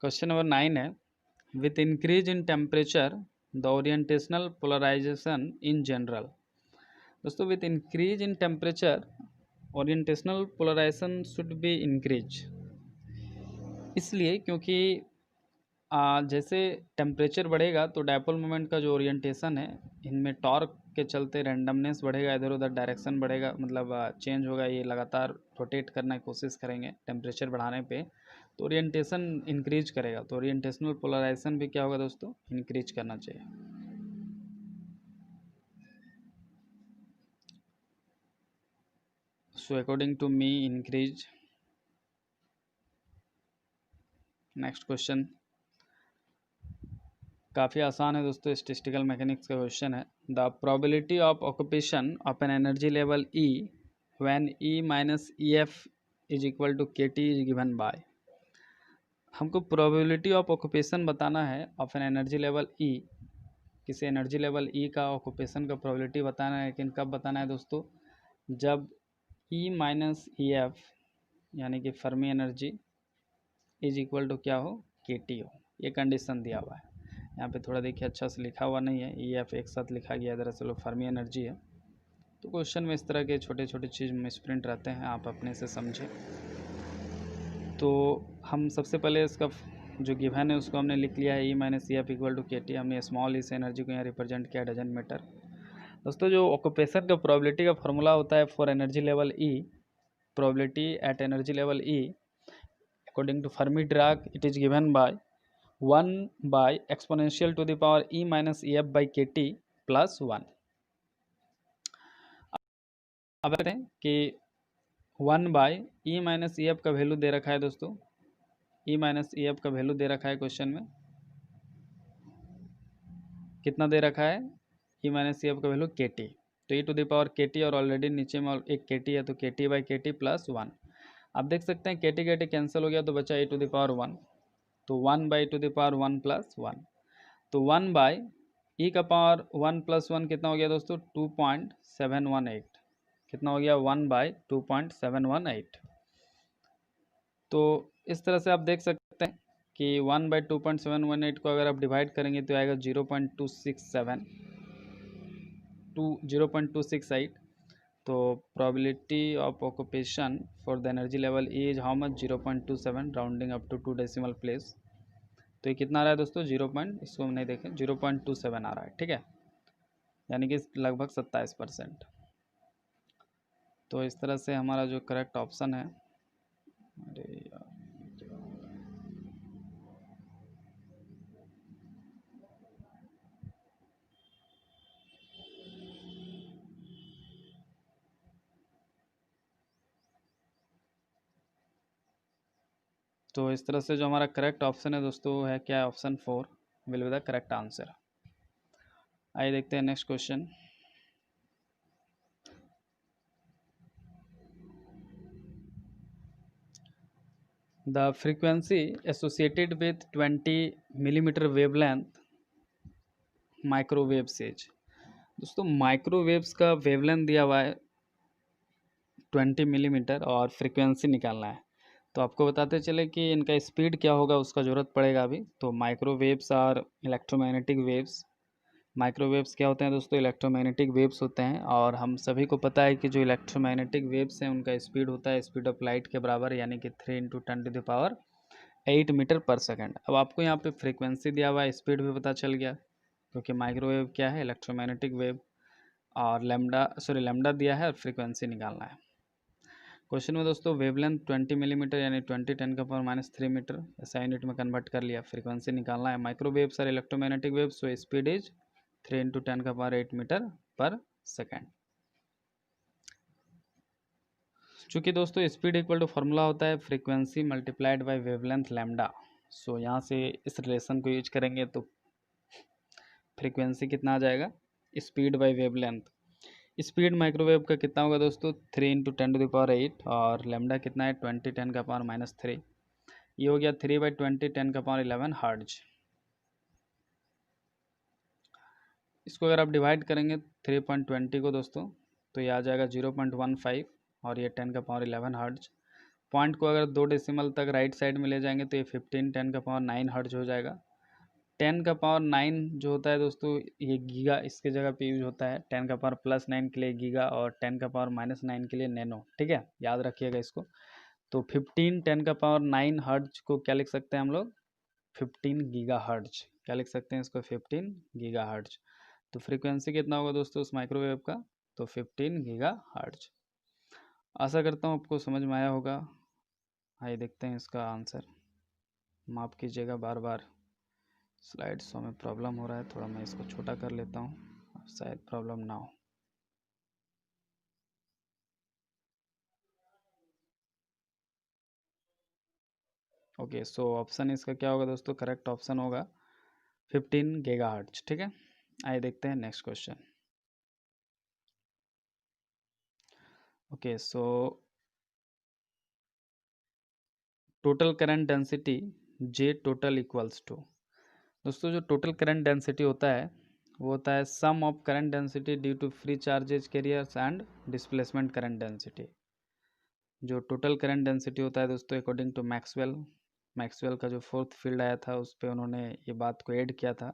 Question number 9 है, with increase in temperature the orientational polarisation in general. दोस्तों, with increase in temperature orientational polarisation should be increase, इसलिए क्योंकि जैसे temperature बढ़ेगा तो डायपोल मोमेंट का जो ओरिएंटेशन है, इनमें टॉर्क के चलते रैंडमनेस बढ़ेगा, इधर उधर डायरेक्शन बढ़ेगा, मतलब चेंज होगा, ये लगातार रोटेट करने की कोशिश करेंगे टेम्परेचर बढ़ाने पे, तो ओरिएंटेशन इंक्रीज करेगा। तो ओरिएंटेशनल पोलराइजेशन भी क्या होगा दोस्तों, इंक्रीज करना चाहिए। So according to me increase. Next question काफ़ी आसान है दोस्तों, स्टैटिस्टिकल मैकेनिक्स का क्वेश्चन है। The probability of occupation of an energy level E when E minus E F is equal to K T is given by. हमको probability of occupation बताना है of an energy level E, किसी energy level ई का occupation का probability बताना है, लेकिन कब बताना है दोस्तों, जब ई माइनस ई एफ यानी कि Fermi energy is equal to क्या हो, के टी हो। ये कंडीशन दिया हुआ है। यहाँ पे थोड़ा देखिए अच्छा से लिखा हुआ नहीं है, ई एफ एक साथ लिखा गया, दरअसल वो फर्मी एनर्जी है। तो क्वेश्चन में इस तरह के छोटे छोटे चीज़ मिसप्रिंट रहते हैं, आप अपने से समझें। तो हम सबसे पहले इसका जो गिवन है उसको हमने लिख लिया है, E minus E F equal to K T. हमने स्मॉल इस एनर्जी को यहाँ रिप्रेजेंट किया, डजंट मैटर। दोस्तों, जो ऑक्यूपेशन का प्रोबेबिलिटी का फॉर्मूला होता है for energy level E, probability at energy level E according to Fermi Dirac, it is given by 1 by exponential to the power E minus E F by K T plus 1। अब कहते हैं कि 1 by E minus E F का value दे रखा है दोस्तों, E minus E F का वैल्यू दे रखा है क्वेश्चन में, कितना दे रखा है, ई माइनस ई एफ का वैल्यू के टी। तो ई टू द पावर के टी, और ऑलरेडी नीचे में एक के टी है, तो के T by K T plus 1। आप देख सकते हैं के टी कैंसिल हो गया, तो बचा ई टू द पावर 1, तो 1 by two the power 1 plus 1, तो 1 बाई ई का पावर 1 प्लस 1 कितना हो गया दोस्तों, 2.718। कितना हो गया, 1 बाई 2.718। तो इस तरह से आप देख सकते हैं कि 1 बाई 2.718 को अगर आप डिवाइड करेंगे तो आएगा 0.267 टू 0.268। तो probability of occupation for the energy level E is how much, 0.27, rounding up to 2 decimal place. तो ये कितना आ रहा है दोस्तों, इसको हम नहीं देखें, 0.27 आ रहा है, ठीक है, यानी कि लगभग 27%। तो इस तरह से हमारा जो करेक्ट ऑप्शन है, अरे यार, तो इस तरह से जो हमारा करेक्ट ऑप्शन है दोस्तों है क्या, option 4 will be the correct answer. आइए देखते हैं next question. The frequency associated with 20 millimetre wavelength microwave says. दोस्तों, माइक्रोवेव्स का वेवलेंथ दिया हुआ है 20 मिलीमीटर और फ्रीक्वेंसी निकालना है। तो आपको बताते चले कि इनका स्पीड क्या होगा, उसका ज़रूरत पड़ेगा अभी। तो माइक्रोवेव्स और इलेक्ट्रोमैग्नेटिक वेव्स, माइक्रोवेव्स क्या होते हैं दोस्तों, इलेक्ट्रोमैग्नेटिक वेव्स होते हैं, और हम सभी को पता है कि जो इलेक्ट्रोमैग्नेटिक वेव्स हैं उनका स्पीड होता है स्पीड ऑफ लाइट के बराबर, यानी कि 3 × 10⁸ मीटर पर सेकंड। अब आपको यहाँ पे फ्रीक्वेंसी दिया हुआ है, स्पीड भी पता चल गया, क्योंकि माइक्रोवेव क्या है, इलेक्ट्रोमैग्नेटिक वेव, और लैम्डा दिया है और फ्रीक्वेंसी निकालना है। क्वेश्चन में दोस्तों वेवलेंथ 20 मिलीमीटर यानी 20 × 10⁻³ मीटर, ऐसा यूनिट में कन्वर्ट कर लिया। फ्रीक्वेंसी निकालना है, माइक्रोवेव्स और electromagnetic waves, so speed is 3 × 10⁸ metre per second. चूँकि दोस्तों स्पीड इक्वल टू फार्मूला होता है frequency multiplied by wavelength lambda, so यहाँ से इस रिलेशन को यूज करेंगे तो फ्रीक्वेंसी कितना आ जाएगा, speed bye wavelength. Speed microwave का कितना होगा दोस्तों, 3 × 10⁸, और लैम्डा कितना है 20 × 10⁻³ ये हो गया 3 बाई 20 10⁻11 हर्ट्ज। इसको अगर आप डिवाइड करेंगे 3.20 को दोस्तों, तो ये आ जाएगा 0.15, और ये 10⁻11 हर्ट्ज। पॉइंट को अगर 2 डेसिमल तक राइट साइड में ले जाएंगे तो ये 15 10⁻9 हर्ट्ज हो जाएगा। 10�9 जो होता है दोस्तों ये गीगा इसके जगह पे यूज होता है। 10⁻+9 के लिए गीगा और 10⁻−9 के लिए नैनो। ठीक है, याद रखिएगा इसको। तो 15 10⁻9 हर्ट्ज को क्या लिख सकते हैं हम लोग, 15 गीगा हर्ट्ज। क्या लिख सकते हैं इसको, 15 गीगा हर्ट्ज। तो फ्रीक्वेंसी कितना होगा दोस्तों उस माइक्रोवेव का, तो 15 गीगा हर्ट्ज। आशा करता हूँ आपको समझ में आया होगा। आइए देखते हैं इसका आंसर। माफ़ कीजिएगा, बार बार स्लाइड शो में प्रॉब्लम हो रहा है, थोड़ा मैं इसको छोटा कर लेता हूँ, शायद प्रॉब्लम ना हो। ओके, सो ऑप्शन इसका क्या होगा दोस्तों, करेक्ट ऑप्शन होगा 15 गीगाहर्ट्ज। ठीक है, आइए देखते हैं next question. Okay, so total current density J total equals to, दोस्तों जो टोटल करंट डेंसिटी होता है वो होता है sum of current density due to free charges carriers and displacement current density. जो टोटल करंट डेंसिटी होता है दोस्तों अकॉर्डिंग टू मैक्सवेल का जो फोर्थ फील्ड आया था उस पर उन्होंने ये बात को ऐड किया था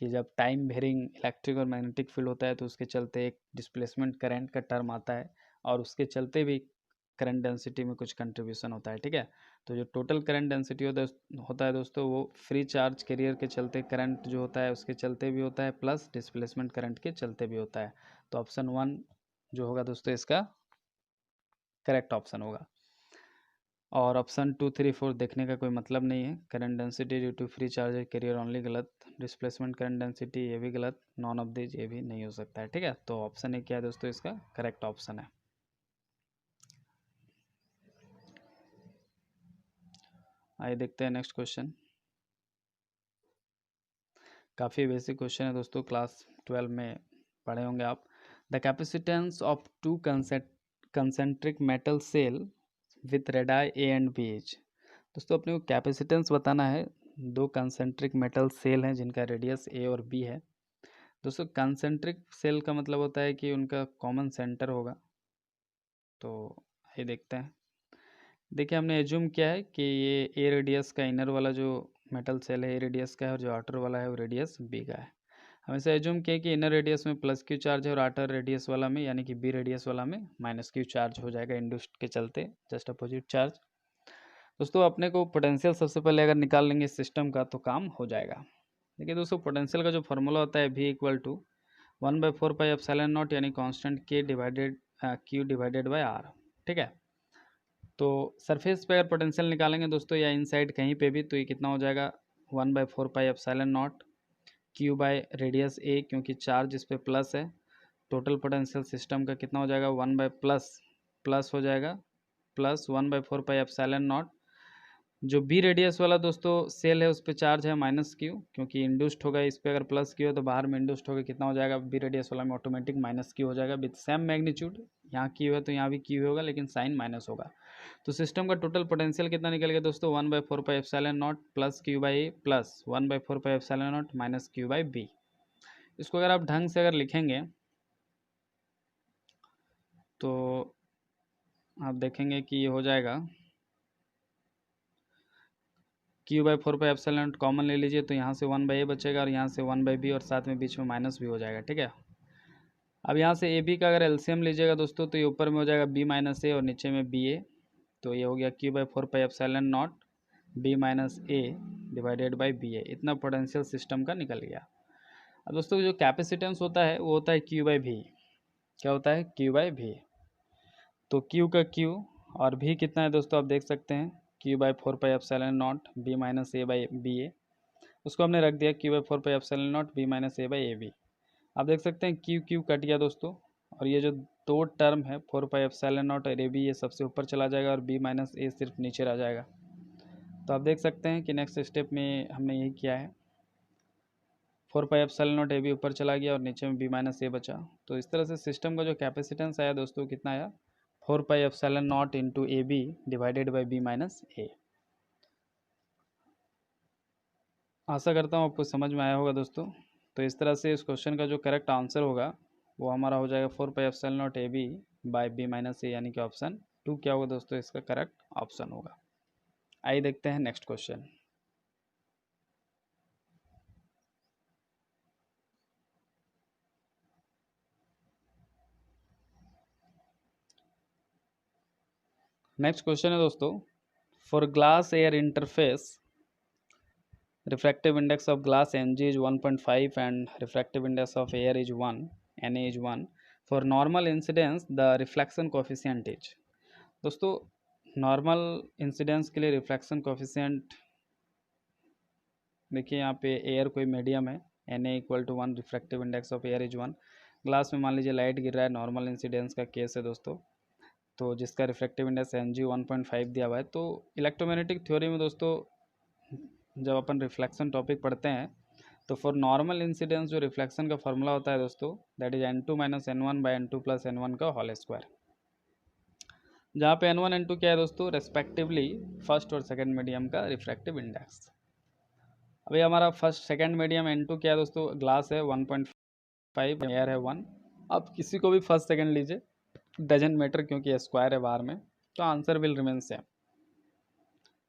कि जब टाइम वेरिंग इलेक्ट्रिक और मैग्नेटिक फील्ड होता है तो उसके चलते एक डिस्प्लेसमेंट करंट का टर्म आता है और उसके चलते भी करंट डेंसिटी में कुछ कंट्रीब्यूशन होता है। ठीक है, तो जो टोटल करंट डेंसिटी होता है दोस्तों वो फ्री चार्ज कैरियर के चलते करंट जो होता है उसके चलते भी होता है प्लस डिस्प्लेसमेंट करंट के चलते भी होता है। तो ऑप्शन 1 जो होगा दोस्तों इसका करेक्ट ऑप्शन होगा। और ऑप्शन 2 3 4 देखने का कोई मतलब नहीं है। Current density due to free charge carrier only गलत, डिस्प्लेसमेंट करंट डेंसिटी ये भी गलत, नॉन ऑफ दिस ये भी नहीं हो सकता है। ठीक है, तो ऑप्शन ए क्या है दोस्तों इसका करेक्ट ऑप्शन है। आइए देखते हैं नेक्स्ट क्वेश्चन। काफ़ी बेसिक क्वेश्चन है दोस्तों, क्लास 12 में पढ़े होंगे आप। The capacitance of two concentric metal shell with radii A and B H. दोस्तों अपने को कैपेसिटेंस बताना है। दो कंसेंट्रिक मेटल सेल हैं जिनका रेडियस ए और बी है। दोस्तों कंसेंट्रिक सेल का मतलब होता है कि उनका कॉमन सेंटर होगा। तो ये देखते हैं। देखिए हमने एज्यूम किया है कि ये ए रेडियस का इनर वाला जो मेटल सेल है ए रेडियस का है और जो आउटर वाला है वो रेडियस बी का है। हमेशा एज्यूम किया कि इनर रेडियस में प्लस क्यू चार्ज है और आउटर रेडियस वाला में यानी कि बी रेडियस वाला में माइनस क्यू चार्ज हो जाएगा इंड्यूस्ड के चलते, जस्ट अपोजिट चार्ज। दोस्तों अपने को पोटेंशियल सबसे पहले अगर निकाल लेंगे सिस्टम का तो काम हो जाएगा। देखिए दोस्तों पोटेंशियल का जो फॉर्मूला होता है V इक्वल टू 1/4πε0 यानी constant K divided Q divided by R। ठीक है, तो सरफेस पे अगर पोटेंशियल निकालेंगे दोस्तों या इनसाइड कहीं पे भी तो ये कितना हो जाएगा 1/4πε0 Q बाय रेडियस A, क्योंकि चार्ज इस पर प्लस है। टोटल पोटेंशियल सिस्टम का कितना हो जाएगा 1/+ हो जाएगा प्लस 1/4πε0। जो बी रेडियस वाला दोस्तों सेल है उस पर चार्ज है -Q, क्योंकि इंड्यूस्ड होगा इस पर अगर प्लस Q है तो बाहर में इंड्यूस्ड होगा कितना हो जाएगा बी रेडियस वाला में ऑटोमेटिक -Q हो जाएगा विथ सेम मैग्नीट्यूड। यहाँ Q है तो यहाँ भी Q होगा लेकिन साइन माइनस होगा। तो सिस्टम का टोटल पोटेंशियल कितना निकल गया दोस्तों 1/4πε0 plus Q by A plus 1/4πε0 minus Q by B. इसको अगर आप ढंग से अगर लिखेंगे तो आप देखेंगे कि ये हो जाएगा Q/4πε0 कॉमन ले लीजिए तो यहाँ से 1/a बचेगा और यहाँ से 1/b और साथ में बीच में माइनस भी हो जाएगा। ठीक है, अब यहाँ से ए बी का अगर एलसीएम लीजिएगा दोस्तों तो ये ऊपर में हो जाएगा b-a और नीचे में ba, तो ये हो गया Q/4πε0 b-a divided by ba। इतना पोटेंशियल सिस्टम का निकल गया। अब दोस्तों जो कैपेसिटेंस होता है वो होता है Q/v। क्या होता है Q/v, तो Q का Q और v कितना है दोस्तों आप देख सकते हैं Q/4πε0 b-a/ba। उसको हमने रख दिया Q/4πε0 b-a/ab। आप देख सकते हैं Q कट गया दोस्तों और ये जो दो टर्म है 4πε0 और ab ये सबसे ऊपर चला जाएगा और b-a सिर्फ नीचे रह जाएगा। तो आप देख सकते हैं कि नेक्स्ट स्टेप में हमने यही किया है 4πε0 ab ऊपर चला गया और नीचे में b-a बचा। तो इस तरह से सिस्टम का जो कैपेसिटेंस आया दोस्तों कितना आया 4πε0 into ab divided by b-a। आशा करता हूँ आपको समझ में आया होगा दोस्तों। तो इस तरह से इस क्वेश्चन का जो करेक्ट आंसर होगा वो हमारा हो जाएगा 4πε0 ab बाई b-a यानी कि ऑप्शन 2 क्या होगा दोस्तों, इसका करेक्ट ऑप्शन होगा। आइए देखते हैं नेक्स्ट क्वेश्चन। नेक्स्ट क्वेश्चन है दोस्तों, for glass air interface refractive index of glass Ng is 1.5 and refractive index of air is 1, Na is 1. For normal incidence the reflection coefficient is, दोस्तों normal incidence के लिए reflection coefficient देखिए यहाँ पे air कोई medium है, Na equal to 1, refractive index of air is 1। Glass में मान लीजिए लाइट गिर रहा है, नॉर्मल इंसिडेंस का केस है दोस्तों, तो जिसका रिफ्रैक्टिव इंडेक्स Ng 1.5 दिया हुआ है। तो इलेक्ट्रोमैग्नेटिक थ्योरी में दोस्तों जब अपन रिफ्लेक्शन टॉपिक पढ़ते हैं तो फॉर नॉर्मल इंसिडेंस जो रिफ्लेक्शन का फॉर्मूला होता है दोस्तों, that is n2 minus n1 by n2 plus n1 का होल स्क्वायर, जहाँ पे n1 n2 क्या है दोस्तों, रेस्पेक्टिवली फर्स्ट और सेकंड मीडियम का रिफ्रैक्टिव इंडेक्स। अभी हमारा फर्स्ट सेकंड मीडियम n2 क्या है दोस्तों, ग्लास है 1.5, एयर है 1। अब किसी को भी फर्स्ट सेकंड लीजिए, डजेंट मैटर क्योंकि स्क्वायर है बाहर में, तो आंसर विल रिमेन सेम।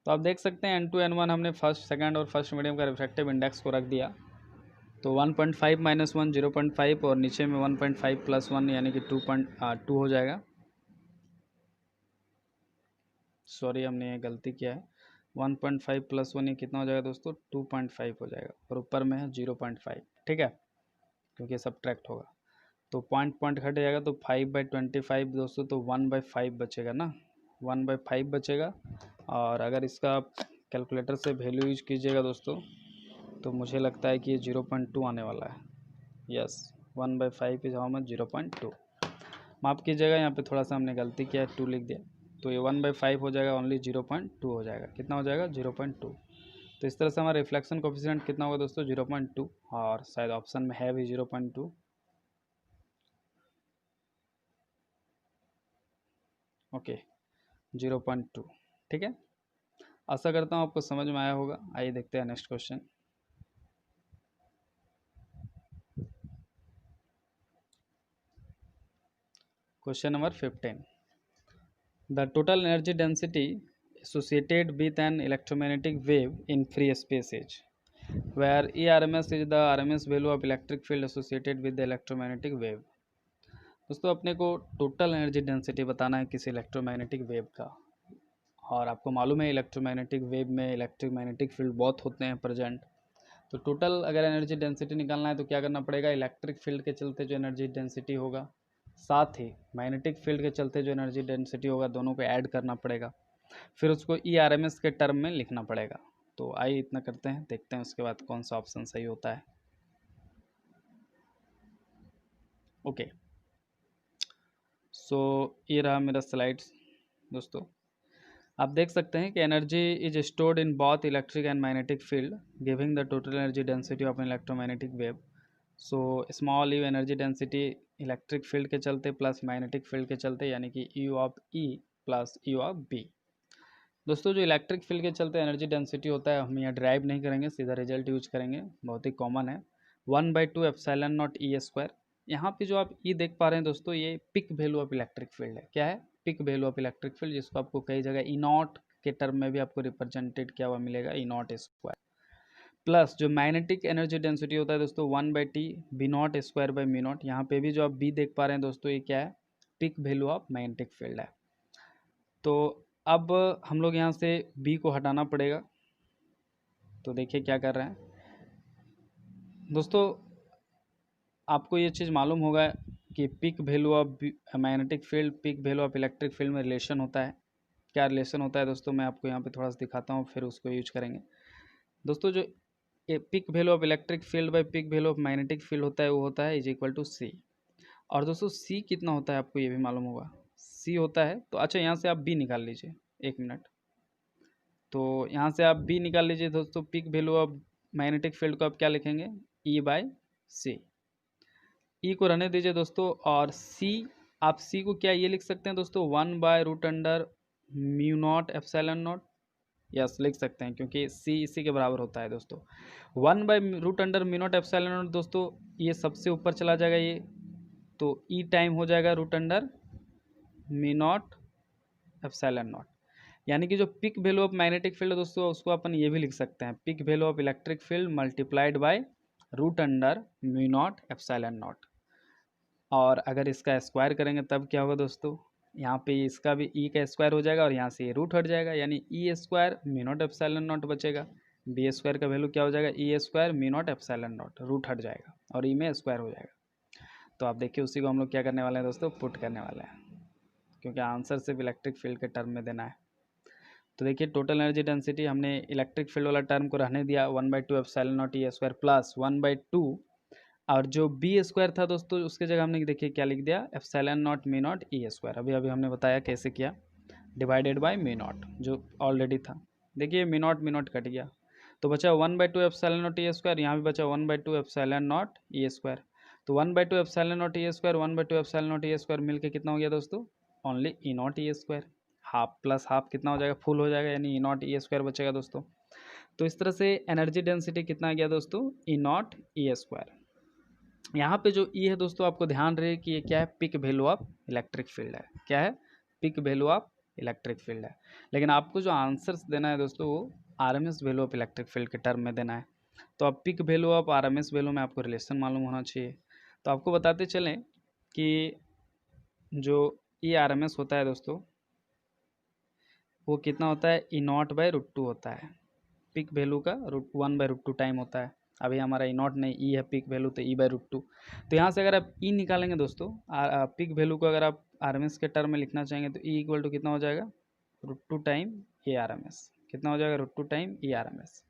तो आप देख सकते हैं n2 n1 हमने फर्स्ट सेकंड और फर्स्ट मीडियम का रिफ्रैक्टिव इंडेक्स को रख दिया, तो 1.5 माइनस 1 0.5 और नीचे में 1.5 प्लस 1 यानी कि 2 हो जाएगा। सॉरी हमने ये गलती किया है, 1.5 प्लस 1 ये कितना हो जाएगा दोस्तों, 2.5 हो जाएगा, और ऊपर में है 0.5, ठीक है, क्योंकि सब्ट्रैक्ट होगा तो पॉइंट घट जाएगा, तो 5/25 दोस्तों, तो 1/5 बचेगा ना, 1/5 बचेगा। और अगर इसका आप कैलकुलेटर से वैल्यू यूज कीजिएगा दोस्तों, तो मुझे लगता है कि ये 0.2 आने वाला है। Yes, 1/5 is how much, 0.2। माफ़ कीजिएगा, यहाँ पे थोड़ा सा हमने गलती किया है, 2 लिख दिया, तो ये 1/5 हो जाएगा, ओनली 0.2 हो जाएगा। कितना हो जाएगा, 0.2। तो इस तरह से हमारा रिफ्लेक्शन कोफिशिएंट कितना होगा दोस्तों, 0.2, और शायद ऑप्शन में है भी 0.2। ओके, 0.2, ठीक है। आशा करता हूँ आपको समझ में आया होगा। आइए देखते हैं next question. Question number 15, the total energy density associated with an electromagnetic wave in free space is, where ERMS is the RMS value of electric field associated with the electromagnetic wave। दोस्तों अपने को total energy density बताना है किसी electromagnetic wave का, और आपको मालूम है इलेक्ट्रोमैग्नेटिक वेव में इलेक्ट्रिक मैग्नेटिक फील्ड बहुत होते हैं प्रेजेंट। तो टोटल अगर एनर्जी डेंसिटी निकालना है तो क्या करना पड़ेगा, इलेक्ट्रिक फील्ड के चलते जो एनर्जी डेंसिटी होगा, साथ ही मैग्नेटिक फील्ड के चलते जो एनर्जी डेंसिटी होगा, दोनों को ऐड करना पड़ेगा, फिर उसको ERMS के टर्म में लिखना पड़ेगा। तो आइए इतना करते हैं, देखते हैं उसके बाद कौन सा ऑप्शन सही होता है। ओके, सो ये रहा मेरा स्लाइड्स दोस्तों। आप देख सकते हैं कि energy is stored in both electric and magnetic field giving the total energy density of an electromagnetic wave. So small you energy density electric field के चलते प्लस मैग्नेटिक फील्ड के चलते, यानी कि U of E plus U of B। दोस्तों जो electric field के चलते एनर्जी डेंसिटी होता है, हम यहाँ ड्राइव नहीं करेंगे, सीधा रिजल्ट यूज करेंगे, बहुत ही कॉमन है, 1/2 एप्सिलॉन नॉट E स्क्वायर। यहाँ पे जो आप E देख पा रहे हैं दोस्तों, ये peak value of electric field है। क्या है, peak value of electric field, जिसको आपको कई जगह E नॉट के टर्म में भी आपको रिप्रेजेंटेड किया हुआ मिलेगा, E नॉट स्क्वायर। प्लस जो मैग्नेटिक एनर्जी डेंसिटी होता है दोस्तों, 1/T B not square by mu not. यहाँ पे भी जो आप B देख पा रहे हैं दोस्तों, ये क्या है, peak value of magnetic field है। तो अब हम लोग यहाँ से B को हटाना पड़ेगा, तो देखिए क्या कर रहे हैं दोस्तों। आपको ये चीज़ मालूम होगा कि peak value of magnetic field, peak value of electric field में रिलेशन होता है। क्या रिलेशन होता है दोस्तों, मैं आपको यहाँ पे थोड़ा सा दिखाता हूँ, फिर उसको यूज करेंगे दोस्तों। जो peak value of electric field by peak value of magnetic field होता है, वो होता है इज इक्वल टू C। और दोस्तों C कितना होता है आपको ये भी मालूम होगा, C होता है, तो अच्छा यहाँ से आप B निकाल लीजिए, 1 मिनट। तो यहाँ से आप B निकाल लीजिए दोस्तों, peak value of magnetic field को आप क्या लिखेंगे, E/C। E को रहने दीजिए दोस्तों, और C, आप C को क्या ये लिख सकते हैं दोस्तों, 1/√μ0 एप्सिलॉन नॉट। यस, लिख सकते हैं, क्योंकि C इसी के बराबर होता है दोस्तों। 1/√μ0 एप्सिलॉन नॉट दोस्तों, ये सबसे ऊपर चला जाएगा ये, तो E टाइम हो जाएगा √μ0 एप्सिलॉन नॉट। यानी कि जो peak value of magnetic field दोस्तों उसको अपन ये भी लिख सकते हैं, peak value of electric field multiplied by root under mu naught epsilon naught. और अगर इसका स्क्वायर करेंगे तब क्या होगा दोस्तों, यहाँ पे इसका भी ई का स्क्वायर हो जाएगा और यहाँ से ये रूट हट जाएगा, यानी E square mu naught epsilon naught बचेगा। बी स्क्वायर का वैल्यू क्या हो जाएगा, E square mu naught epsilon naught, root हट जाएगा और ई में स्क्वायर हो जाएगा। तो आप देखिए उसी को हम लोग क्या करने वाले हैं दोस्तों, पुट करने वाले हैं, क्योंकि आंसर सिर्फ इलेक्ट्रिक फील्ड के टर्म में देना है। तो देखिए टोटल एनर्जी डेंसिटी हमने इलेक्ट्रिक फील्ड वाला टर्म को रहने दिया 1/2 epsilon not E square plus 1/2, और जो बी स्क्वायर था दोस्तों उसके जगह हमने देखिए क्या लिख दिया, epsilon not mu naught E square. अभी अभी हमने बताया कैसे किया, डिवाइडेड बाय म्यू नॉट जो ऑलरेडी था। देखिए म्यू नॉट कट गया तो बचा 1/2 एप्सिलॉन नॉट ई स्क्वायर, यहाँ भी बचा 1/2 एप्सिलॉन नॉट ई स्क्वायर। तो 1/2 epsilon not E square 1/2 epsilon not E square मिलकर कितना हो गया दोस्तों, only E not E square. Half plus half कितना हो जाएगा, फुल हो जाएगा, यानी ई नॉट ई स्क्वायर बचेगा दोस्तों। तो इस तरह से एनर्जी डेंसिटी कितना आ गया दोस्तों, ई नॉट ई स्क्वायर। यहाँ पे जो ई है दोस्तों आपको ध्यान रहे कि ये क्या है, peak value of electric field है। क्या है, peak value of electric field है। लेकिन आपको जो आंसर्स देना है दोस्तों वो RMS value of electric field के टर्म में देना है। तो अब peak value of RMS value में आपको रिलेशन मालूम होना चाहिए। तो आपको बताते चलें कि जो ई आरएमएस होता है दोस्तों वो कितना होता है, E not by root two होता है। पिक वैल्यू का √1/√2 टाइम होता है। अभी हमारा ई नॉट नहीं, ई है पिक वैल्यू, तो E/√2। तो यहाँ से अगर आप ई निकालेंगे दोस्तों, पिक वैल्यू को अगर आप आरएमएस के टर्म में लिखना चाहेंगे तो ई इक्वल टू कितना हो जाएगा, √2 टाइम ए आरएमएस। कितना हो जाएगा, √2 टाइम ई आरएमएस।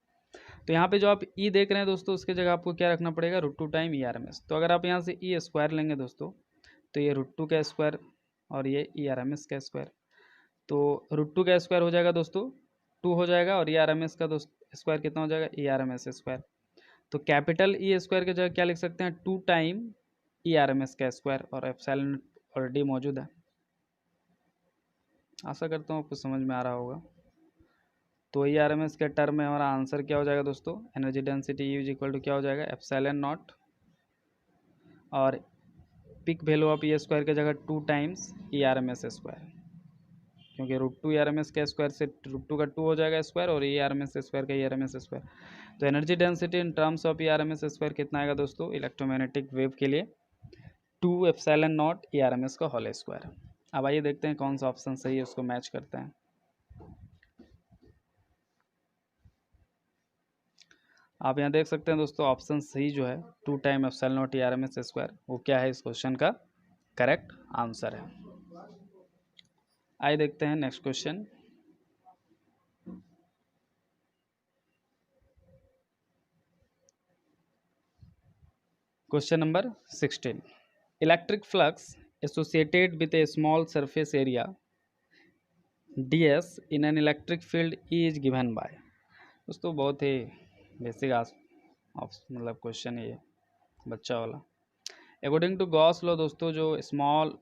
तो यहाँ पे जो आप ई देख रहे हैं दोस्तों उसके जगह आपको क्या रखना पड़ेगा, √2 टाइम ई आरएमएस। तो अगर आप यहाँ से ई स्क्वायर लेंगे दोस्तों तो ये √2 का स्क्वायर और ये ई आरएमएस का स्क्वायर। तो √2 का स्क्वायर हो जाएगा दोस्तों 2 हो जाएगा, और ई आरएमएस का स्क्वायर कितना हो जाएगा, ई आरएमएस स्क्वायर। तो कैपिटल ई स्क्वायर की जगह क्या लिख सकते हैं, 2 टाइम ई आरएमएस का स्क्वायर, और एप्सिलॉन ऑलरेडी मौजूद है। आशा करता हूँ आपको समझ में आ रहा होगा। तो ई आरएमएस के टर्म में हमारा आंसर क्या हो जाएगा दोस्तों, energy density E is equal to क्या हो जाएगा, एप्सिलॉन नॉट, और peak value of E square की जगह 2 टाइम्स ई आरएमएस स्क्वायर, क्योंकि √2 ई आरएमएस का स्क्वायर से √2 का 2 हो जाएगा स्क्वायर, और ई आरएमएस स्क्वायर का ई आरएमएस स्क्वायर। तो energy density in terms of E RMS square कितना आएगा दोस्तों, इलेक्ट्रोमैग्नेटिक वेव के लिए 2 एप्सिलॉन नॉट ई आरएमएस का होल स्क्वायर। अब आइए देखते हैं कौन सा ऑप्शन सही है, उसको मैच करते हैं। आप यहाँ देख सकते हैं दोस्तों ऑप्शन सही जो है 2 time epsilon not E RMS square, वो क्या है इस क्वेश्चन का करेक्ट आंसर है। आइए देखते हैं next question. Question number 16, electric flux associated with a small surface area ds in an electric field E is given by। दोस्तों बहुत ही बेसिक मतलब क्वेश्चन है ये, बच्चा वाला। अकॉर्डिंग टू गॉस लॉ दोस्तों जो स्मॉल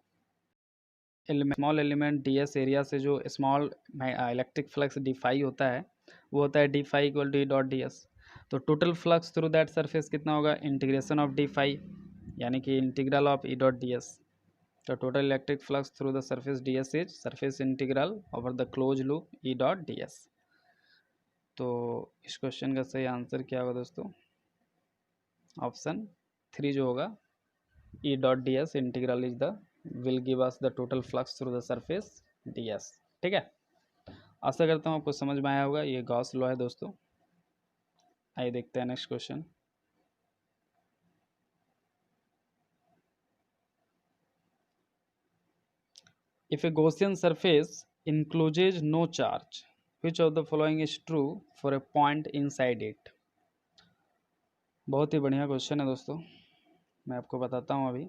एलिमेंट ds एरिया से जो small electric flux D phi होता है वो होता है D phi equal to E dot D S. तो total flux through that surface कितना होगा, इंटीग्रेशन ऑफ डी फाई, यानी कि integral of E dot D S. तो total electric flux through the surface D S is surface integral over the close loop E dot D S. तो इस question का सही answer क्या होगा दोस्तों, ऑप्शन 3 जो होगा, ई dot D S integral is the will give us the total flux through the surface D S. ठीक है, आशा करता हूँ आपको समझ में आया होगा, ये गॉस लॉ है दोस्तों। आइए देखते हैं next question. If a Gaussian surface encloses no charge, which of the following is true for a point inside it? बहुत ही बढ़िया क्वेश्चन है दोस्तों, मैं आपको बताता हूँ अभी।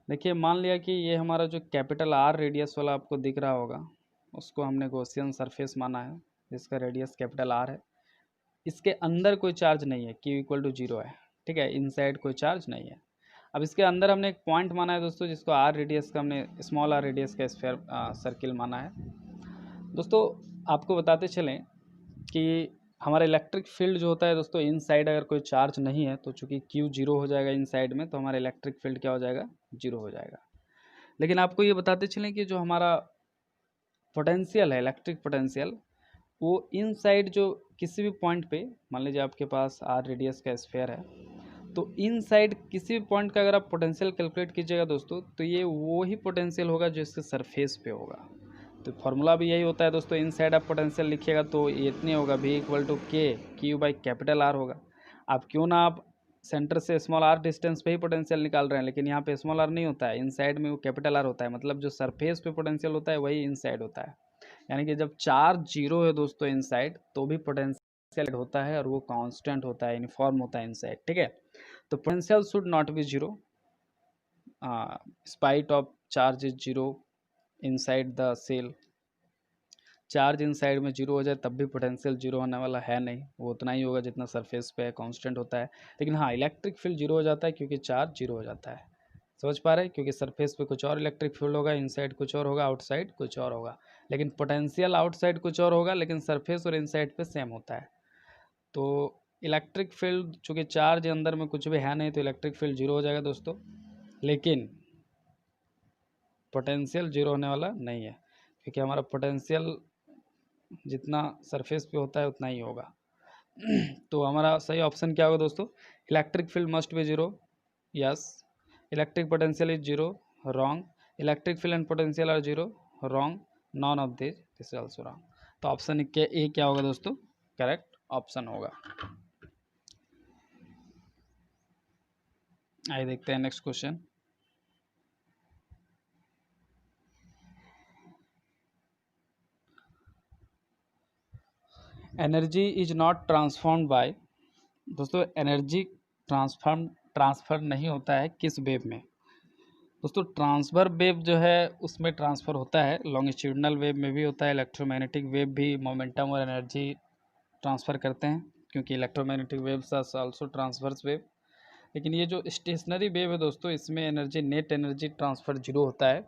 देखिए मान लिया कि ये हमारा जो कैपिटल आर रेडियस वाला आपको दिख रहा होगा उसको हमने गॉसियन सरफेस माना है, जिसका रेडियस कैपिटल आर है। इसके अंदर कोई चार्ज नहीं है, Q इक्वल टू 0 है। ठीक है, इनसाइड कोई चार्ज नहीं है। अब इसके अंदर हमने एक पॉइंट माना है दोस्तों, जिसको आर रेडियस का हमने स्मॉल आर रेडियस का स्फीयर सर्किल माना है। दोस्तों आपको बताते चलें कि हमारा इलेक्ट्रिक फील्ड जो होता है दोस्तों, इनसाइड अगर कोई चार्ज नहीं है तो चूंकि Q 0 हो जाएगा इनसाइड में, तो हमारा इलेक्ट्रिक फील्ड क्या हो जाएगा, 0 हो जाएगा। लेकिन आपको ये बताते चलें कि जो हमारा पोटेंशियल है, इलेक्ट्रिक पोटेंशियल, वो इनसाइड जो किसी भी पॉइंट पे, मान लीजिए आपके पास आर रेडियस का स्फीयर है, तो इनसाइड किसी भी पॉइंट का अगर आप पोटेंशियल कैलकुलेट कीजिएगा दोस्तों, तो ये वो ही पोटेंशियल होगा जो इसके सरफेस पे होगा। तो फार्मूला भी यही होता है दोस्तों, इनसाइड आप पोटेंशियल लिखिएगा तो ये इतने होगा, V इक्वल टू के क्यू बाई कैपिटल आर होगा। आप क्यों ना आप सेंटर से स्मॉल आर डिस्टेंस पे ही पोटेंशियल निकाल रहे हैं, लेकिन यहाँ पे स्मॉल आर नहीं होता है, इनसाइड में वो कैपिटल आर होता है, मतलब जो सरफेस पे पोटेंशियल होता है वही इनसाइड होता है। यानी कि जब चार्ज जीरो है दोस्तों इनसाइड, तो भी पोटेंशियल होता है और वो कांस्टेंट होता है, यूनिफॉर्म होता है इनसाइड, ठीक है। तो potential should not be zero, spite of charge is zero inside the shell. Charge inside में जीरो हो जाए तब भी पोटेंशियल जीरो होने वाला है नहीं, वो उतना ही होगा जितना सरफेस पे है, कांस्टेंट होता है। लेकिन हाँ, इलेक्ट्रिक फील्ड जीरो हो जाता है क्योंकि चार्ज जीरो हो जाता है। समझ पा रहे हैं, क्योंकि सरफेस पे कुछ और इलेक्ट्रिक फील्ड होगा, इनसाइड कुछ और होगा, आउटसाइड कुछ और होगा। लेकिन पोटेंशियल आउटसाइड कुछ और होगा, लेकिन सरफेस और इनसाइड पे सेम होता है। तो इलेक्ट्रिक फील्ड चूँकि चार्ज अंदर में कुछ भी है नहीं, तो इलेक्ट्रिक फील्ड जीरो हो जाएगा दोस्तों, लेकिन पोटेंशियल जीरो होने वाला नहीं है, क्योंकि हमारा पोटेंशियल जितना सरफेस पे होता है उतना ही होगा। तो हमारा सही ऑप्शन क्या होगा दोस्तों, electric field must be zero, yes. Electric potential is zero, wrong. Electric field and potential are zero, wrong. None of this is also wrong. तो ऑप्शन ए क्या होगा दोस्तों, करेक्ट ऑप्शन होगा। आइए देखते हैं next question. Energy is not transformed by, दोस्तों energy transfer नहीं होता है किस वेव में। दोस्तों ट्रांसफर वेव जो है उसमें ट्रांसफ़र होता है, लॉन्गिट्यूडनल वेव में भी होता है, इलेक्ट्रोमैग्नेटिक वेव भी मोमेंटम और एनर्जी ट्रांसफ़र करते हैं, क्योंकि electromagnetic waves are also transverse wave. लेकिन ये जो स्टेशनरी वेव है दोस्तों, इसमें energy, net energy transfer zero होता है,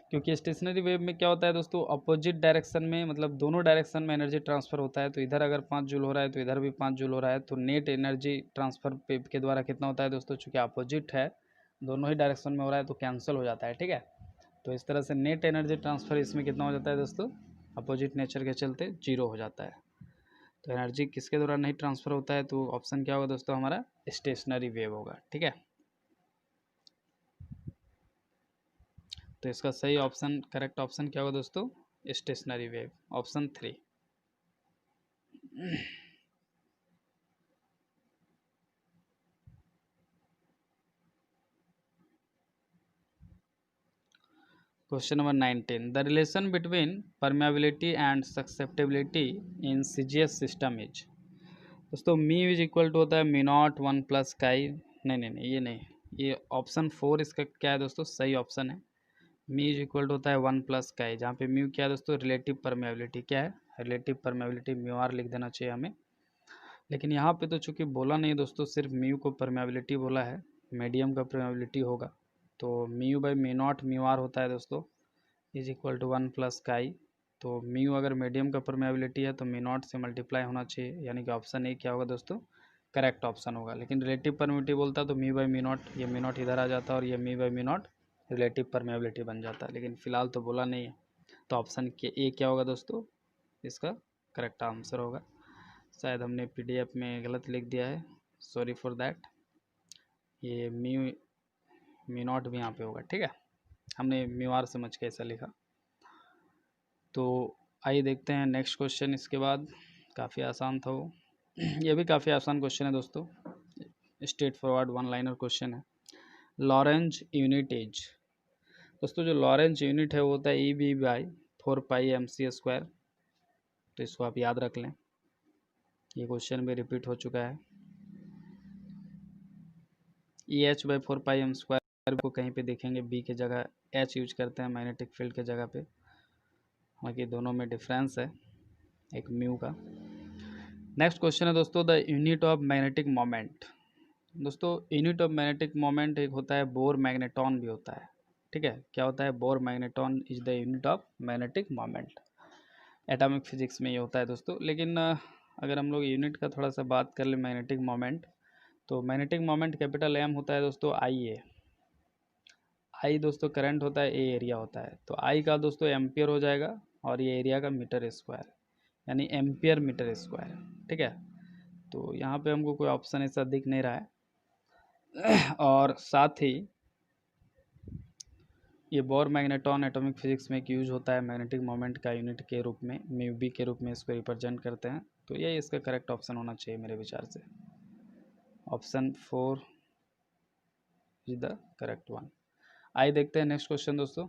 क्योंकि स्टेशनरी वेव में क्या होता है दोस्तों, अपोजिट डायरेक्शन में, मतलब दोनों डायरेक्शन में एनर्जी ट्रांसफ़र होता है। तो इधर अगर 5 जूल हो रहा है तो इधर भी 5 जूल हो रहा है, तो नेट एनर्जी ट्रांसफ़र वेव के द्वारा कितना होता है दोस्तों, चूँकि अपोजिट है, दोनों ही डायरेक्शन में हो रहा है, तो कैंसिल हो जाता है, ठीक है। तो इस तरह से नेट एनर्जी ट्रांसफ़र इसमें कितना हो जाता है दोस्तों, अपोजिट नेचर के चलते जीरो हो जाता है। तो एनर्जी किसके द्वारा नहीं ट्रांसफ़र होता है, तो ऑप्शन क्या होगा दोस्तों, हमारा स्टेशनरी वेव होगा, ठीक है। तो इसका सही ऑप्शन, करेक्ट ऑप्शन क्या होगा दोस्तों, stationary wave, option 3। Question number 19, the relation between permeability and susceptibility in CGS system is. दोस्तों मी इज इक्वल टू होता है मी नॉट 1 प्लस काई, नहीं, ये नहीं, ये ऑप्शन 4 इसका क्या है दोस्तों, सही ऑप्शन है। मी इज इक्वल टू होता है 1 प्लस काई, जहाँ पे म्यू क्या है दोस्तों, रिलेटिव परमेबिलिटी, क्या है, रिलेटिव परमेबिलिटी, म्यू आर लिख देना चाहिए हमें। लेकिन यहाँ पे तो चूँकि बोला नहीं दोस्तों, सिर्फ म्यू को परमेबिलिटी बोला है, मीडियम का परमेबिलिटी होगा, तो mu by mu naught mu R होता है दोस्तों, is equal to 1 plus chi. तो म्यू अगर मीडियम का परमेबिलिटी है तो मी नॉट से मल्टीप्लाई होना चाहिए, यानी कि ऑप्शन ए क्या होगा दोस्तों, करेक्ट ऑप्शन होगा। लेकिन रिलेटिव परमेबिलिटी बोलता तो मी बाई मी नॉट, ये मी नॉट इधर आ जाता और ये me by mu not relative permeability बन जाता, लेकिन फिलहाल तो बोला नहीं है। तो ऑप्शन के ए क्या होगा दोस्तों, इसका करेक्ट आंसर होगा। शायद हमने पीडीएफ में गलत लिख दिया है, सॉरी फॉर दैट। ये मी नॉट भी यहाँ पे होगा, ठीक है, हमने म्यू आर समझ के ऐसा लिखा। तो आइए देखते हैं नेक्स्ट क्वेश्चन, इसके बाद काफ़ी आसान था वो। ये भी काफ़ी आसान क्वेश्चन है दोस्तों, straight forward one liner question है। लॉरेंज यूनिट इज, दोस्तों जो लॉरेंज यूनिट है वो होता है ई बी बाई 4πmc²। तो इसको आप याद रख लें, ये क्वेश्चन भी रिपीट हो चुका है। ई एच बाई 4πm² को कहीं पे देखेंगे बी के जगह एच यूज करते हैं मैग्नेटिक फील्ड के जगह पे, हालांकि दोनों में डिफरेंस है एक म्यू का। नेक्स्ट क्वेश्चन है दोस्तों, the unit of magnetic moment. दोस्तों यूनिट ऑफ मैग्नेटिक मोमेंट एक होता है बोर मैग्नेटॉन भी होता है, ठीक है। क्या होता है, bore magneton is the unit of magnetic moment, atomic physics में ये होता है दोस्तों। लेकिन अगर हम लोग यूनिट का थोड़ा सा बात कर ले मैग्नेटिक मोमेंट, तो मैग्नेटिक मोमेंट कैपिटल एम होता है दोस्तों, आई ए, आई दोस्तों करंट होता है, ए एरिया होता है। तो आई का दोस्तों एम्पियर हो जाएगा और ये एरिया का मीटर स्क्वायर, यानी एम्पियर मीटर स्क्वायर। ठीक है, तो यहाँ पे हमको कोई ऑप्शन ऐसा दिख नहीं रहा है। और साथ ही ये बोर मैग्नेटॉन एटॉमिक फिजिक्स में एक यूज होता है, मैग्नेटिक मोमेंट का यूनिट के रूप में, म्यू बी के रूप में इसको रिप्रेजेंट करते हैं। तो ये इसका करेक्ट ऑप्शन होना चाहिए मेरे विचार से। Option 4 is the correct one. आइए देखते हैं नेक्स्ट क्वेश्चन दोस्तों।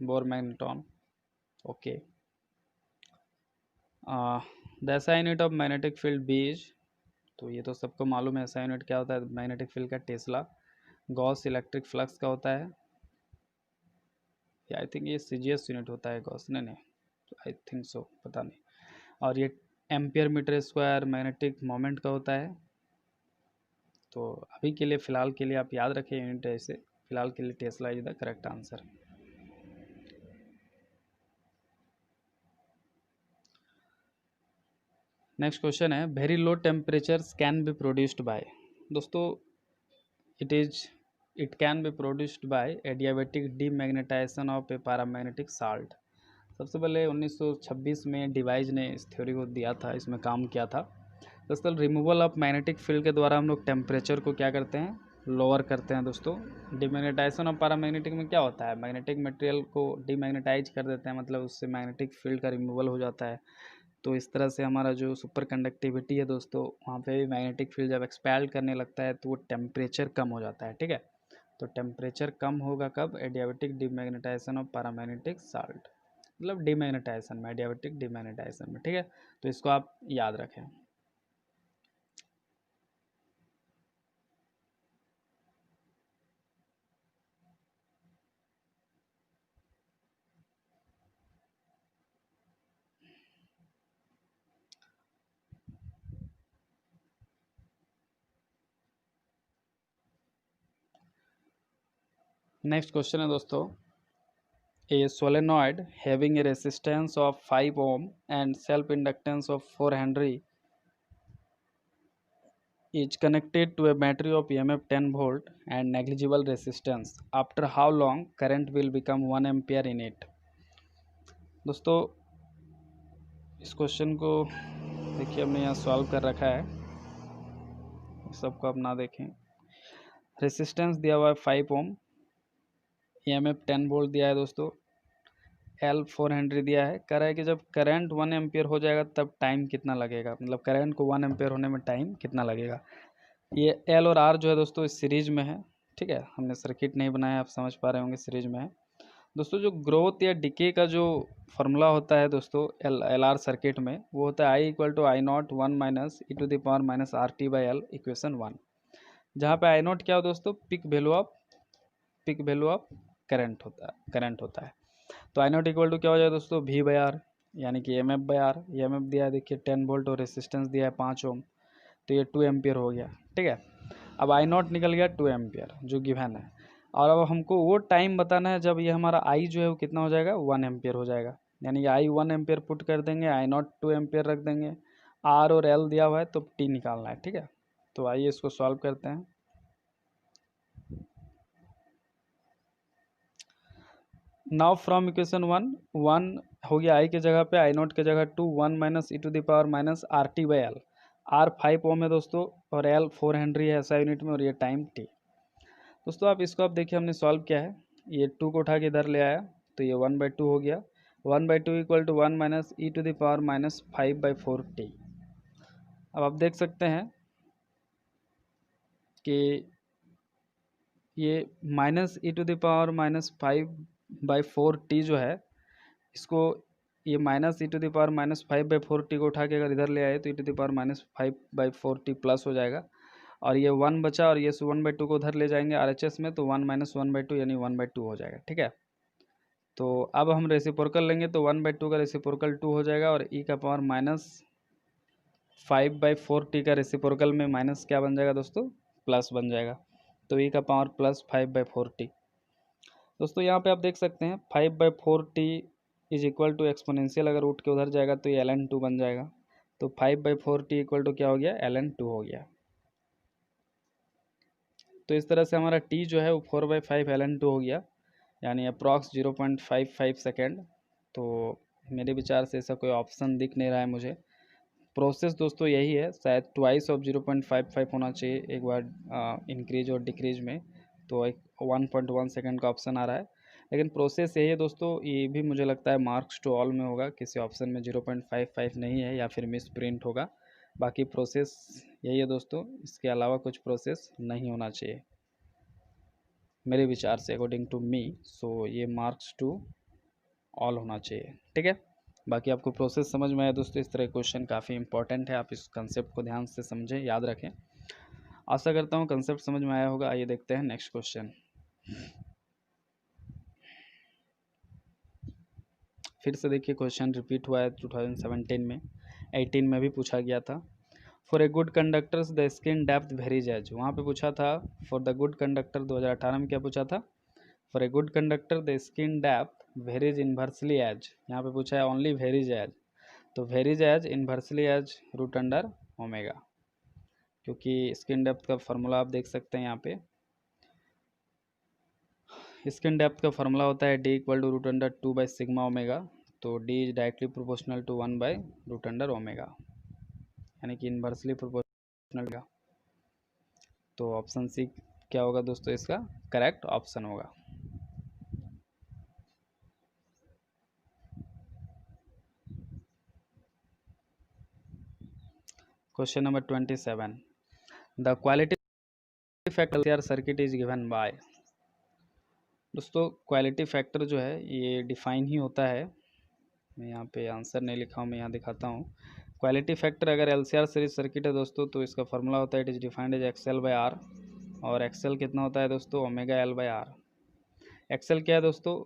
Bohr magneton, okay. The SI unit of magnetic field B is, तो ये तो सबको मालूम है SI यूनिट क्या होता है, मैग्नेटिक फील्ड का टेस्ला। गॉस इलेक्ट्रिक फ्लक्स का होता है, आई थिंक ये CGS यूनिट होता है गॉस, नहीं आई थिंक सो, पता नहीं। और ये ampere metre square magnetic moment का होता है। तो अभी के लिए फ़िलहाल के लिए आप याद रखें यूनिट ऐसे, फिलहाल के लिए tesla is the correct answer. Next question है, very low temperatures can be produced by. दोस्तों it can be produced by adiabatic demagnetisation of a paramagnetic salt. सबसे पहले 1926 में डिवाइज ने इस थ्योरी को दिया था, इसमें काम किया था। दरअसल रिमूवल ऑफ मैग्नेटिक फील्ड के द्वारा हम लोग टेम्परेचर को क्या करते हैं, लोअर करते हैं दोस्तों। डीमैग्नेटाइजेशन ऑफ पैरामैग्नेटिक में क्या होता है, मैग्नेटिक मटेरियल को डीमैग्नेटाइज कर देते हैं, मतलब उससे मैग्नेटिक फील्ड का रिमूवल हो जाता है। तो इस तरह से हमारा जो सुपर कंडक्टिविटी है दोस्तों, वहाँ पे भी मैग्नेटिक फील्ड जब एक्सपैल्ड करने लगता है तो वो टेम्परेचर कम हो जाता है। ठीक है, तो टेम्परेचर कम होगा कब, adiabatic demagnetisation of paramagnetic salt, मतलब डीमैग्नेटाइजेशन में, एडियाबेटिक डीमैग्नेटाइजेशन में। ठीक है, तो इसको आप याद रखें। नेक्स्ट क्वेश्चन है दोस्तों, ए solenoid having a resistance of 5 ohm and self inductance of 4 Henry is connected to a battery of EMF 10 volt and negligible resistance. After how long current will become 1 ampere in it? दोस्तों इस question को देखिए हमने यहाँ solve कर रखा है, सबको आप ना देखें। रेसिस्टेंस दिया हुआ है 5 ओम, EMF 10 वोल्ट दिया है दोस्तों, L 4 हेनरी दिया है। कह रहा है कि जब करंट 1 एम्पियर हो जाएगा तब टाइम कितना लगेगा, मतलब करंट को 1 एम्पियर होने में टाइम कितना लगेगा। ये L और R जो है दोस्तों इस सीरीज में है। ठीक है, हमने सर्किट नहीं बनाया, आप समझ पा रहे होंगे सीरीज में है दोस्तों। जो ग्रोथ या डिके का जो फार्मूला होता है दोस्तों एल आर सर्किट में, वो होता है I equal to I naught 1 minus E to the power minus R T by L, equation 1। जहाँ पे आई नॉट क्या हो दोस्तों, पिक वैल्यू ऑफ करंट होता है। तो आई नॉट इक्वल टू क्या हो जाएगा दोस्तों, वी बाई आर, यानी कि M F by R. M F दिया है देखिए 10 वोल्ट और रेसिस्टेंस दिया है 5 ओम, तो ये 2 एम्पियर हो गया। ठीक है, अब आई नॉट निकल गया 2 एम्पियर जो गिवन है, और अब हमको वो टाइम बताना है जब ये हमारा आई जो है वो कितना हो जाएगा, 1 एम्पियर हो जाएगा। यानी कि आई 1 एम्पियर पुट कर देंगे, आई नॉट 2 एम्पियर रख देंगे, आर और एल दिया हुआ है तो टी निकालना है। ठीक है, तो आइए इसको सॉल्व करते हैं। नाउ फ्रॉम इक्वेशन 1 हो गया आई के जगह पे, आई नॉट के जगह 2, 1 minus E to the power minus R T by L. R 5 ohm है दोस्तों और एल 4 हेनरी है ऐसा यूनिट में, और ये टाइम टी। दोस्तों आप इसको आप देखिए हमने सॉल्व किया है, ये 2 को उठा के इधर ले आया तो ये 1/2 हो गया। 1/2 equal to 1 minus E to the power minus 5/4 T. अब आप देख सकते हैं कि ये minus E to the power minus 5/4 T जो है, इसको ये minus E to the power minus 5/4 T को उठा के अगर इधर ले आए तो E to the power minus 5/4 T plus हो जाएगा, और ये 1 बचा और ये 1/2 को उधर ले जाएंगे RHS में, तो 1 माइनस 1/2 यानी 1/2 हो जाएगा। ठीक है, तो अब हम रेसिप्रोकल लेंगे तो 1/2 का रेसिप्रोकल 2 हो जाएगा, और ई का पावर माइनस 5/4 टी का रेसिप्रोकल में माइनस क्या बन जाएगा दोस्तों, प्लस बन जाएगा, तो ई का पावर प्लस 5/4 टी। दोस्तों यहाँ पे आप देख सकते हैं 5/4 T is equal to exponential, अगर उठ के उधर जाएगा तो ये ln2 बन जाएगा, तो 5/4 टी इक्वल टू क्या हो गया, ln2 हो गया। तो इस तरह से हमारा t जो है वो 4/5 ln2 हो गया, यानी अप्रॉक्स 0.55 सेकेंड। तो मेरे विचार से ऐसा कोई ऑप्शन दिख नहीं रहा है मुझे। प्रोसेस दोस्तों यही है, शायद ट्वाइस ऑफ 0.55 होना चाहिए एक बार इंक्रीज और डिक्रीज में, तो एक 1.1 सेकेंड का ऑप्शन आ रहा है। लेकिन प्रोसेस यही है दोस्तों, ये भी मुझे लगता है मार्क्स टू ऑल में होगा, किसी ऑप्शन में 0.55 नहीं है या फिर मिस प्रिंट होगा। बाकी प्रोसेस यही है दोस्तों, इसके अलावा कुछ प्रोसेस नहीं होना चाहिए मेरे विचार से, अकॉर्डिंग टू मी। सो ये मार्क्स टू ऑल होना चाहिए, ठीक है। बाकी आपको प्रोसेस समझ में आया दोस्तों, इस तरह क्वेश्चन काफ़ी इंपॉर्टेंट है, आप इस कंसेप्ट को ध्यान से समझें, याद रखें। आशा करता हूँ कंसेप्ट समझ में आया होगा। आइए देखते हैं नेक्स्ट क्वेश्चन। फिर से देखिए क्वेश्चन रिपीट हुआ है 2017 में, 18 में भी पूछा गया था। For a good conductors the skin depth varies as, वहाँ पे पूछा था फॉर द गुड कंडक्टर। 2018 में क्या पूछा था? For a good conductor the skin depth varies inversely as, यहाँ पे पूछा है ओनली वेरीज एज, तो varies as inversely as root under omega, क्योंकि स्किन डेप्थ का फार्मूला आप देख सकते हैं यहाँ पे। स्किन डेप्थ का फार्मूला होता है D equal to root under 2 by sigma omega, तो D is directly proportional to 1 by root under omega, यानी कि इन्वर्सली प्रोपोर्शनल का। तो ऑप्शन सी क्या होगा दोस्तों, इसका करेक्ट ऑप्शन होगा। Question number 27, the quality factor circuit is given bye. दोस्तों क्वालिटी फैक्टर जो है ये डिफाइन ही होता है, मैं यहाँ पे आंसर नहीं लिखा हूँ, मैं यहाँ दिखाता हूँ। क्वालिटी फैक्टर अगर LCR सीरीज सर्किट है दोस्तों, तो इसका फार्मूला होता है it is defined as XL by R, और एक्सएल कितना होता है दोस्तों, omega L by R. XL क्या है दोस्तों,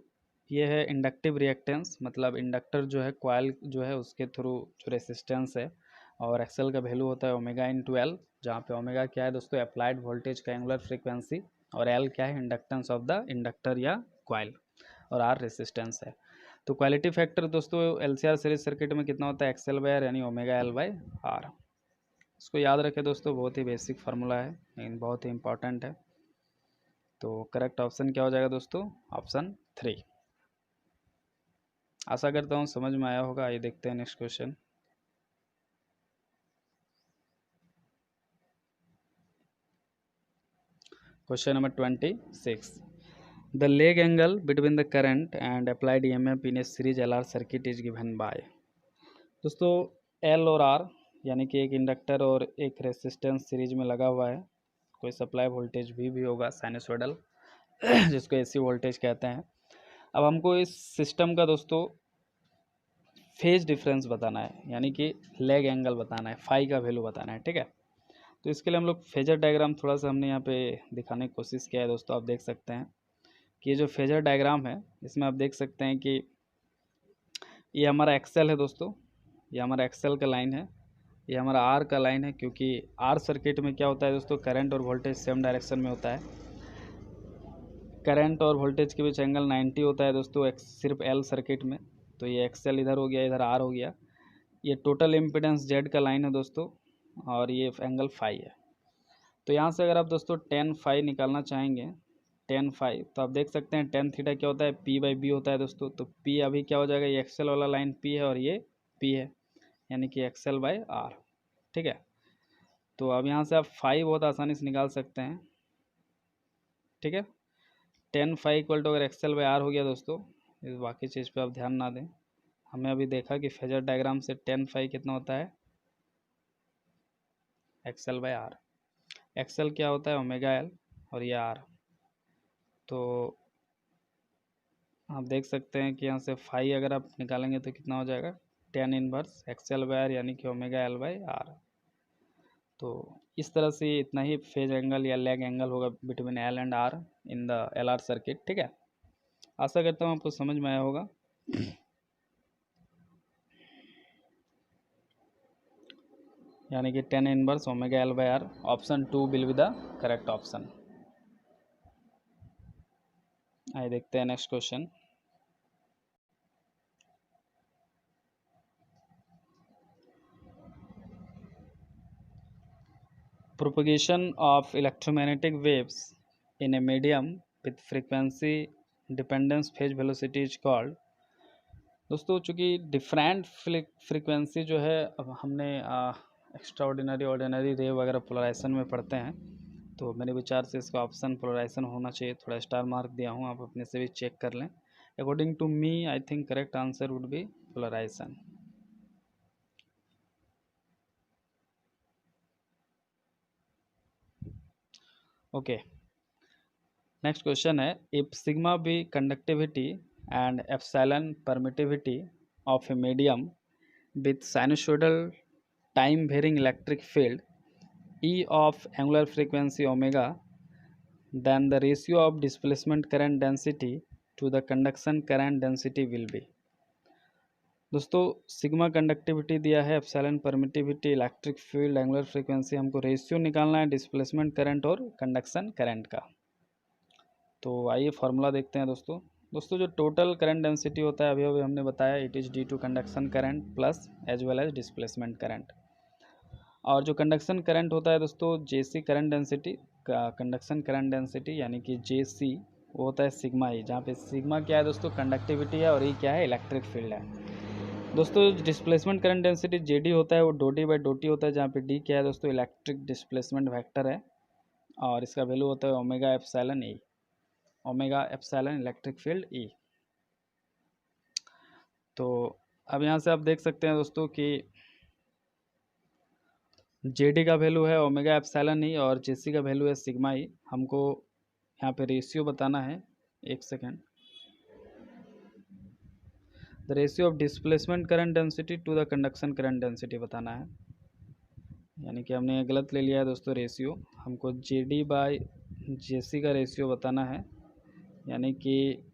ये है इंडक्टिव रिएक्टेंस, मतलब इंडक्टर जो है कॉइल जो है उसके थ्रू जो रेसिस्टेंस है, और एक्सएल का वैल्यू होता है ओमेगा इंटू एल, जहाँ पे ओमेगा क्या है दोस्तों, अप्लाइड वोल्टेज का एंगुलर फ्रीक्वेंसी, और एल क्या है, इंडक्टेंस ऑफ द इंडक्टर या कॉइल, और आर रेसिस्टेंस है। तो क्वालिटी फैक्टर दोस्तों LCR सीरीज सर्किट में कितना होता है, एक्सएल बाई आर यानी ओमेगा एल बाई आर। इसको याद रखें दोस्तों, बहुत ही बेसिक फार्मूला है लेकिन बहुत ही इंपॉर्टेंट है। तो करेक्ट ऑप्शन क्या हो जाएगा दोस्तों, ऑप्शन 3। आशा करता हूँ समझ में आया होगा। आइए देखते हैं next question. Question number 26, the leg angle between the current and applied EMF in A series LR circuit is given bye. दोस्तों एल और आर यानी कि एक इंडक्टर और एक रेसिस्टेंस सीरीज में लगा हुआ है, कोई सप्लाई वोल्टेज भी होगा साइनसोइडल जिसको AC वोल्टेज कहते हैं। अब हमको इस सिस्टम का दोस्तों फेज डिफरेंस बताना है, यानी कि लेग एंगल बताना है, फाई का वैल्यू बताना है, ठीक है। तो इसके लिए हम लोग फेजर डायग्राम थोड़ा सा हमने यहाँ पे दिखाने की कोशिश किया है दोस्तों। आप देख सकते हैं कि ये जो फेजर डायग्राम है इसमें आप देख सकते हैं कि ये हमारा एक्सेल है दोस्तों, ये हमारा एक्सेल का लाइन है, ये हमारा आर का लाइन है, क्योंकि आर सर्किट में क्या होता है दोस्तों, करंट और वोल्टेज सेम डायरेक्शन में होता है। करंट और वोल्टेज के बीच एंगल 90 होता है दोस्तों सिर्फ एल सर्किट में। तो ये एक्सेल इधर हो गया, इधर आर हो गया। ये टोटल इम्पिडेंस जेड का लाइन है दोस्तों, और ये एंगल फाई है। तो यहाँ से अगर आप दोस्तों टेन फाई निकालना चाहेंगे, टेन फाई, तो आप देख सकते हैं टेन थीटा क्या होता है, पी बाई बी होता है दोस्तों। तो पी अभी क्या हो जाएगा, ये एक्सेल वाला लाइन पी है और ये पी है, यानी कि एक्सेल बाई आर, ठीक है। तो अब यहाँ से आप फाई बहुत आसानी से निकाल सकते हैं, ठीक है। टेन फाई इक्वल टू अगर एक्सेल बाई आर हो गया दोस्तों, इस बाकी चीज़ पे आप ध्यान ना दें। हमें अभी देखा कि फेजर डायग्राम से टेन फाई कितना होता है, एक्सेल बाई आर। एक्सेल क्या होता है, ओमेगा एल, और ये आर। तो आप देख सकते हैं कि यहाँ से फाई अगर आप निकालेंगे तो कितना हो जाएगा, tan inverse XL by R यानी कि ओमेगा एल बाई आर। तो इस तरह से इतना ही फेज एंगल या लेग एंगल होगा between L and R in the LR circuit, ठीक है। आशा करता हूँ आपको समझ में आया होगा। यानी कि tan inverse omega L by R, option 2 will be the correct option. आइए देखते हैं next question. Propagation of electromagnetic waves in a medium with frequency dependence phase velocity is called. दोस्तों चूँकि डिफरेंट फ्रीक्वेंसी जो है, अब हमने एक्स्ट्रा ऑर्डिनरी, ऑर्डिनरी, रे वगैरह पोलराइजेशन में पढ़ते हैं, तो मेरे विचार से इसका ऑप्शन पोलराइजेशन होना चाहिए। थोड़ा स्टार मार्क दिया हूँ, आप अपने से भी चेक कर लें। According to me I think correct answer would be polarisation. Okay, next question है, if sigma be conductivity and epsilon permittivity of a medium with sinusoidal time varying electric field E of angular frequency omega, then the ratio of displacement current density to the conduction current density will be। दोस्तों sigma conductivity दिया है, epsilon permittivity, electric field, angular frequency, हमको ratio निकालना है displacement current और conduction current का। तो आइए फार्मूला देखते हैं दोस्तों। दोस्तों जो टोटल करंट डेंसिटी होता है, अभी हमने बताया, it is due to conduction current plus as well as displacement current. और जो कंडक्शन करंट होता है दोस्तों, जेसी करंट डेंसिटी का कंडक्शन करंट डेंसिटी यानी कि जेसी, वो होता है सिग्मा ई, जहाँ पे सिग्मा क्या है दोस्तों, कंडक्टिविटी है, और ई क्या है, इलेक्ट्रिक फील्ड है। दोस्तों displacement current density J D होता है, वो डो डी बाई डो टी होता है, जहाँ पे डी क्या है दोस्तों, इलेक्ट्रिक डिस्प्लेसमेंट वेक्टर है, और इसका वैल्यू होता है omega epsilon E, omega epsilon electric field E. तो अब यहाँ से आप देख सकते हैं दोस्तों कि जे डी का वैल्यू है ओमेगा एप्सिलॉन ई और जे सी का वैल्यू है सिग्मा ई। हमको यहाँ पे रेशियो बताना है, एक second. The ratio of displacement current density to the conduction current density बताना है, यानी कि हमने गलत ले लिया है दोस्तों रेशियो। हमको जे डी बाई जे सी का रेशियो बताना है, यानी कि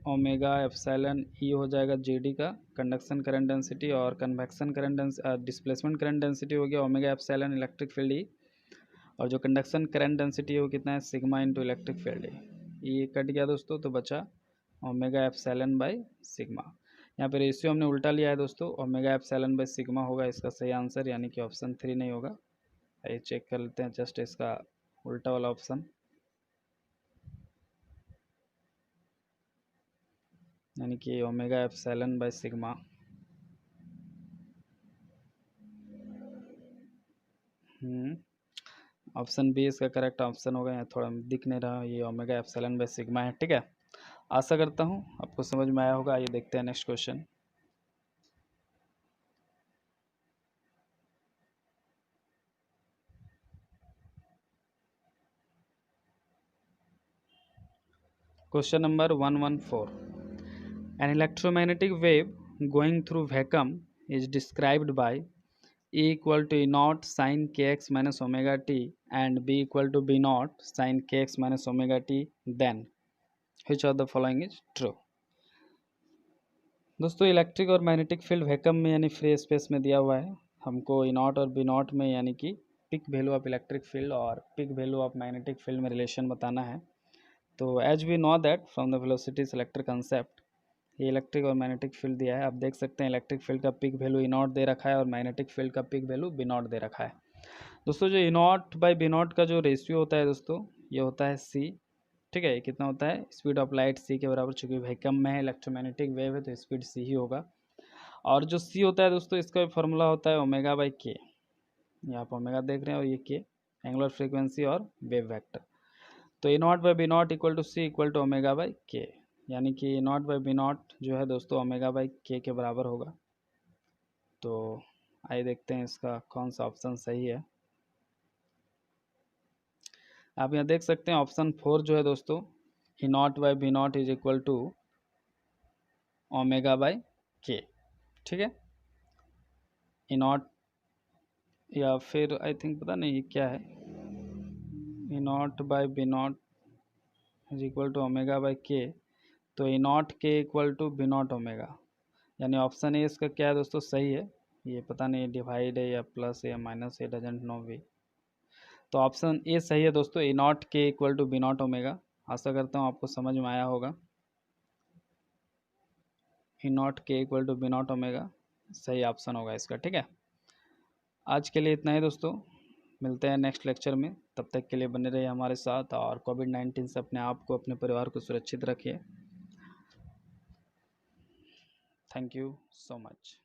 ओमेगा एप्सिलॉन ई हो जाएगा जे डी का कंडक्शन करंट डेंसिटी, और convection current displacement current density हो गया ओमेगा एप्सिलॉन इलेक्ट्रिक फील्ड ई, और जो कंडक्शन करंट डेंसिटी है वो कितना है, सिग्मा इंटू इलेक्ट्रिक फील्ड ई। ये कट गया दोस्तों, तो बचा ओमेगा एप्सिलॉन बाई सिग्मा। यहाँ पे रेशियो हमने उल्टा लिया है दोस्तों, ओमेगा एप्सिलॉन बाई सिग्मा होगा इसका सही आंसर, यानी कि ऑप्शन 3 नहीं होगा। आइए चेक कर लेते हैं जस्ट इसका उल्टा वाला ऑप्शन, यानी कि omega epsilon by sigma. Option B इसका करेक्ट ऑप्शन होगा। यहाँ थोड़ा दिख नहीं रहा, ये ओमेगा एप्सिलॉन बाई सिग्मा है, ठीक है। आशा करता हूँ आपको समझ में आया होगा। आइए देखते हैं next question. Question number 114, an electromagnetic wave going through vacuum is described bye E equal to E naught sin kx minus omega t and B equal to B naught sin kx minus omega t, then which of the following is true। दोस्तों electric और magnetic field vacuum में यानी free space में दिया हुआ है। हमको E naught और B नॉट में यानी कि peak value of electric field और peak value of magnetic field में रिलेशन बताना है। तो as we know that from the velocity selector concept, ये इलेक्ट्रिक और मैग्नेटिक फील्ड दिया है। आप देख सकते हैं इलेक्ट्रिक फील्ड का पिक वैल्यू ई नॉट दे रखा है और मैग्नेटिक फील्ड का पिक वैल्यू बी नॉट दे रखा है। दोस्तों जो ई नॉट बाई बी नॉट का जो रेशियो होता है दोस्तों, ये होता है सी, ठीक है। ये कितना होता है, स्पीड ऑफ लाइट सी के बराबर, चूँकि वैक्यूम में है, इलेक्ट्रोमैग्नेटिक वेव है, तो स्पीड सी ही होगा। और जो सी होता है दोस्तों, इसका फॉर्मूला होता है ओमेगा बाई के, ये आप ओमेगा देख रहे हैं, और ये के एंगुलर फ्रीक्वेंसी और वेव वेक्टर। तो A naught by B naught equal to C equal to omega by K, यानी कि A naught by B naught जो है दोस्तों ओमेगा बाई के बराबर होगा। तो आइए देखते हैं इसका कौन सा ऑप्शन सही है। आप यहाँ देख सकते हैं ऑप्शन 4 जो है दोस्तों, E naught by B naught is equal to omega by K, ठीक है। ई नॉट, या फिर आई थिंक पता नहीं ये क्या है, E naught by B naught is equal to omega by K, तो E naught K equal to B naught omega, यानी ऑप्शन ए इसका क्या है दोस्तों, सही है। ये पता नहीं डिवाइड है या प्लस है या माइनस है, डजेंट नो वी। तो ऑप्शन ए सही है दोस्तों, A naught K equal to B naught omega. आशा करता हूँ आपको समझ में आया होगा। A naught K equal to B naught omega सही ऑप्शन होगा इसका, ठीक है। आज के लिए इतना ही दोस्तों, मिलते हैं नेक्स्ट लेक्चर में, तब तक के लिए बने रहिए हमारे साथ और कोविड-19 से अपने आप को, अपने परिवार को सुरक्षित रखिए। Thank you so much.